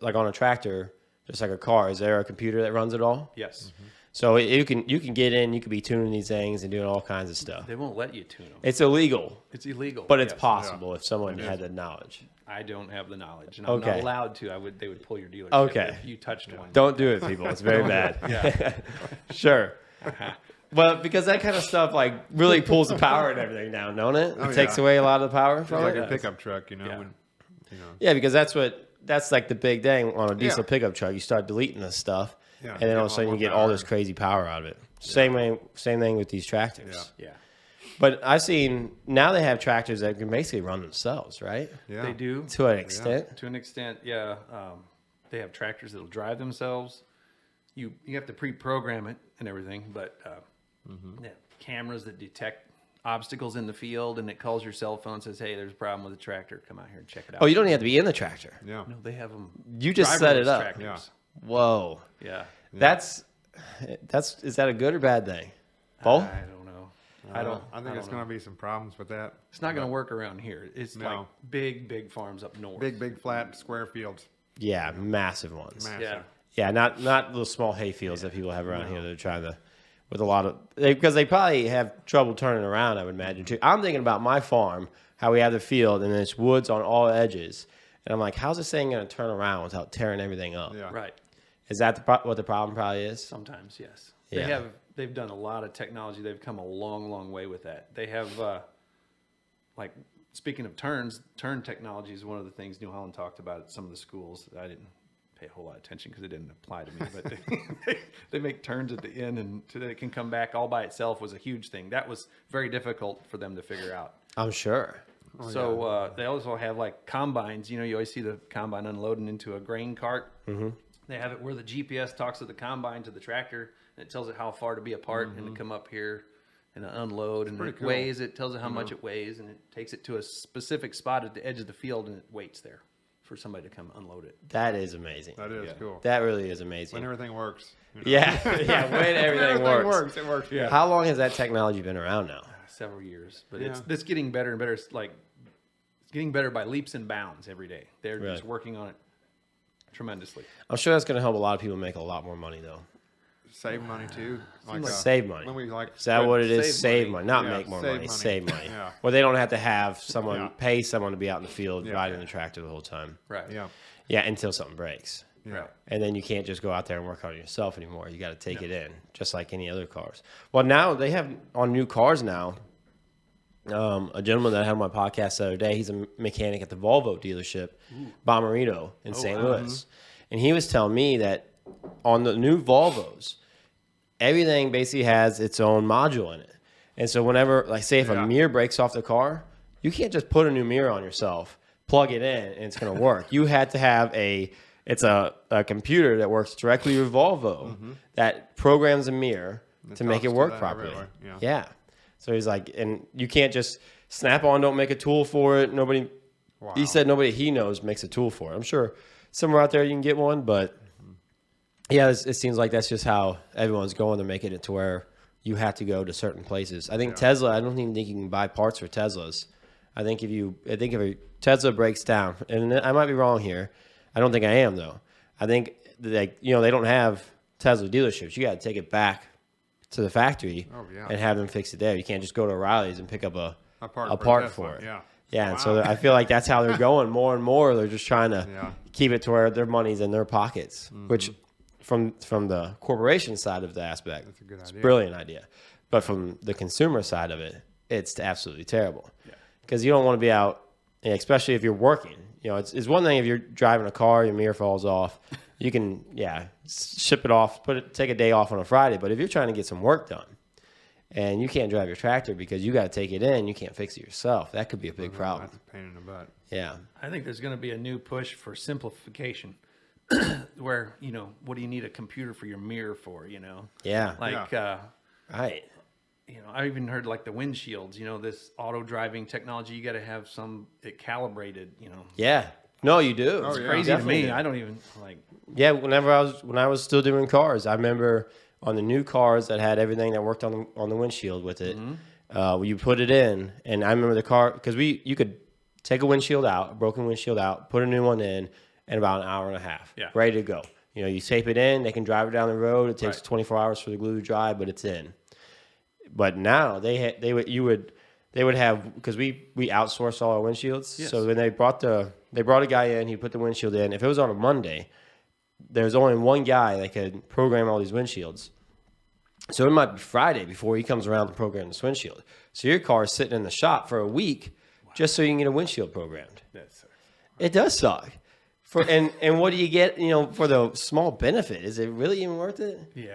like on a tractor, just like a car, is there a computer that runs it all? Yes. So you can get in, you could be tuning these things and doing all kinds of stuff. They won't let you tune them. It's illegal, It's illegal. but it's yes. possible if someone had the knowledge. I don't have the knowledge, and I'm Okay. not allowed to. They would pull your dealership Okay. if you touched one. Don't do it, people. It's very bad. Yeah. Sure. Well, because that kind of stuff like really pulls the power and everything down, don't it? It takes away a lot of the power from It's like it. a pickup truck, Yeah. Yeah, because that's like the big thing on a diesel pickup truck. You start deleting this stuff, Yeah, and then all of a sudden you get all this crazy power out of it. Same thing with these tractors. Yeah. Yeah. But I've seen now they have tractors that can basically run themselves, right? Yeah. They do. To an extent. To an extent, yeah. They have tractors that'll drive themselves. You have to pre-program it and everything, but they have cameras that detect obstacles in the field, and it calls your cell phone and says, "Hey, there's a problem with the tractor. Come out here and check it out." Oh, you don't even have to be in the tractor. Yeah. No, they have them. You just set it up. Tractors. Whoa. Yeah. That's is that a good or bad thing? Both? I don't know. I don't. I think it's going to be some problems with that. It's not going to work around here. It's No. like big farms up north. Big, flat, square fields. Yeah, massive ones. Massive. Yeah. Yeah, not little small hay fields that people have around here. They're trying to, with a lot of, because they probably have trouble turning around, I would imagine, too. I'm thinking about my farm, how we have the field, and it's woods on all edges. And I'm like, how's this thing going to turn around without tearing everything up? Yeah. Right. Is that what the problem probably is? Sometimes, yes. Yeah. They've done a lot of technology. They've come a long way with that. They have, like, speaking of turn technology is one of the things New Holland talked about at some of the schools. I didn't pay a whole lot of attention because it didn't apply to me, but they make turns at the end, and so that it can come back all by itself was a huge thing. That was very difficult for them to figure out. I'm sure. So they also have like combines. You always see the combine unloading into a grain cart. Mm-hmm. They have it where the GPS talks to the combine to the tractor, and it tells it how far to be apart and to come up here and unload. And it cool. weighs it, tells it how much it weighs, and it takes it to a specific spot at the edge of the field, and it waits there for somebody to come unload it. That is amazing. That is Yeah. cool. That really is amazing. When everything works. Yeah, when everything works. It works. Yeah. How long has that technology been around now? Several years, but Yeah. it's getting better and better. It's getting better by leaps and bounds every day. They're Really? just working on it tremendously. I'm sure that's going to help a lot of people make a lot more money, though. Save money too. Like Save money. When we like Is that what it is? Save Save money. money. Not Yeah, make more save money. money. Save money. Yeah. Well, they don't have to have someone Yeah. pay someone to be out in the field Yeah. riding the tractor the whole time. Right. Yeah. Yeah, until something breaks. Yeah. Right. And then you can't just go out there and work on it yourself anymore. You got to take it in, just like any other cars. Well, now they have on new cars now. A gentleman that I had on my podcast the other day, he's a mechanic at the Volvo dealership, Bommarito in St. Louis. And he was telling me that on the new Volvos, everything basically has its own module in it. And so whenever, like say if a Yeah. mirror breaks off the car, you can't just put a new mirror on yourself, plug it in, and it's going to work. You had to have a computer that works directly with Volvo that programs a mirror to make talks it to work that properly. everywhere, yeah. Yeah. So he's like, and you can't just Snap-on don't make a tool for it. Nobody, Wow. he said nobody he knows makes a tool for it. I'm sure somewhere out there you can get one, but yeah, it seems like that's just how everyone's going. They're making it to where you have to go to certain places. I think Tesla, I don't even think you can buy parts for Teslas. I think if a Tesla breaks down, and I might be wrong here. I don't think I am though. I think they don't have Tesla dealerships. You got to take it back to the factory and have them fix it there. You can't just go to O'Reilly's and pick up a part for it. Yeah. Yeah, and so I feel like that's how they're going more and more. They're just trying to keep it to where their money's in their pockets, which from the corporation side of the aspect, That's a good it's a idea. brilliant idea. But from the consumer side of it, it's absolutely terrible. Because you don't want to be out, especially if you're working. It's one thing if you're driving a car, your mirror falls off. You can, ship it off, take a day off on a Friday. But if you're trying to get some work done, and you can't drive your tractor because you got to take it in, you can't fix it yourself. That could be a big problem. That's a pain in the butt. Yeah. I think there's going to be a new push for simplification where, what do you need a computer for your mirror for, Yeah. Like, Right. I even heard like the windshields, this auto driving technology, you got to have it calibrated, Yeah. No, you do. Oh, It's yeah. crazy definitely to me. do. I don't even Yeah, when I was still doing cars, I remember on the new cars that had everything that worked on the windshield with it. You put it in, and I remember the car because you could take a windshield out, a broken windshield out, put a new one in, in about an hour and a half. Yeah. Ready to go. You know, you tape it in, they can drive it down the road. It takes Right. 24 hours for the glue to dry, but it's in. But now they would have, because we outsource all our windshields. Yes. So when they brought a guy in, he put the windshield in. If it was on a Monday, there's only one guy that could program all these windshields. So it might be Friday before he comes around to program this windshield. So your car is sitting in the shop for a week just so you can get a windshield programmed. That's It does suck. And what do you get, for the small benefit? Is it really even worth it? yeah.